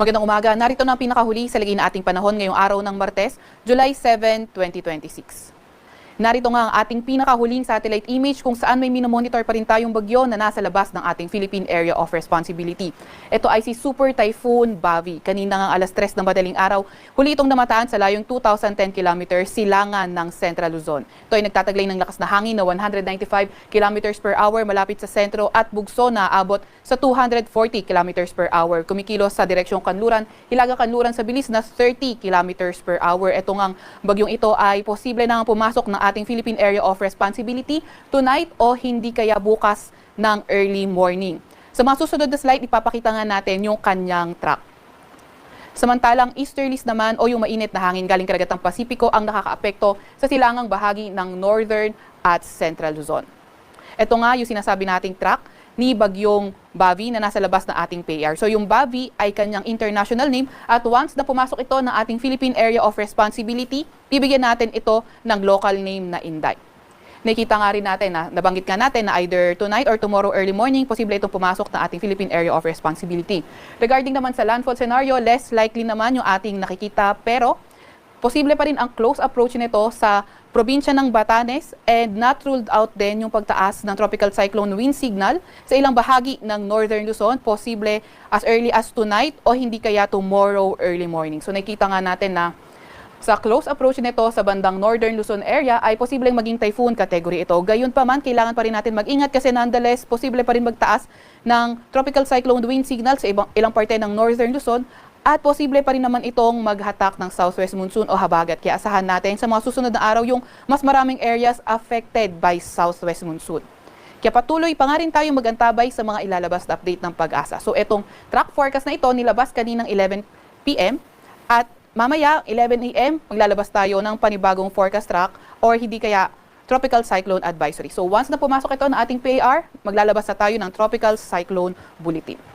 Magandang umaga. Narito na ang pinakahuli sa lagay na ating panahon ngayong araw ng Martes, July 7, 2026. Narito nga ang ating pinakahuling satellite image kung saan may minomonitor pa rin tayong bagyo na nasa labas ng ating Philippine Area of Responsibility. Ito ay si Super Typhoon Bavi. Kanina nga alas 3 ng madaling araw, huli itong namataan sa layong 2,010 kilometers silangan ng Central Luzon. Ito ay nagtataglay ng lakas na hangin na 195 kilometers per hour malapit sa sentro at bugso na aabot sa 240 kilometers per hour. Kumikilos sa direksyong Kanluran, Hilaga-Kanluran sa bilis na 30 kilometers per hour. Ito ngang bagyong ito ay posible na pumasok ng ating Philippine Area of Responsibility tonight o hindi kaya bukas ng early morning. Sa mga susunod na slide, ipapakita nga natin yung kanyang track. Samantalang easterlies naman o yung mainit na hangin galing karagatang Pasipiko ang nakakaapekto sa silangang bahagi ng Northern at Central Luzon. Ito nga yung sinasabi nating track ni Bagyong Bavi na nasa labas ng ating PAR. So yung Bavi ay kanyang international name at once na pumasok ito ng ating Philippine Area of Responsibility, bibigyan natin ito ng local name na Inday. Nakita nga rin natin na nabanggit nga natin na either tonight or tomorrow early morning, posible itong pumasok ng ating Philippine Area of Responsibility. Regarding naman sa landfall scenario, less likely naman yung ating nakikita pero posible pa rin ang close approach nito sa probinsya ng Batanes and not ruled out din yung pagtaas ng tropical cyclone wind signal sa ilang bahagi ng Northern Luzon, posible as early as tonight o hindi kaya tomorrow early morning. So nakita nga natin na sa close approach nito sa bandang Northern Luzon area ay posibleng maging typhoon category ito. Gayon pa man, kailangan pa rin natin mag-ingat kasi nonetheless, posible pa rin magtaas ng tropical cyclone wind signal sa ilang parte ng Northern Luzon at posible pa rin naman itong maghatak ng southwest monsoon o habagat. Kaya asahan natin sa mga susunod na araw yung mas maraming areas affected by southwest monsoon. Kaya patuloy pa nga rin tayong mag-antabay sa mga ilalabas na update ng Pag-asa. So itong track forecast na ito nilabas kaninang 11 p.m. at mamaya 11 a.m. maglalabas tayo ng panibagong forecast track or hindi kaya tropical cyclone advisory. So once na pumasok ito ng ating PAR, maglalabas na tayo ng tropical cyclone bulletin.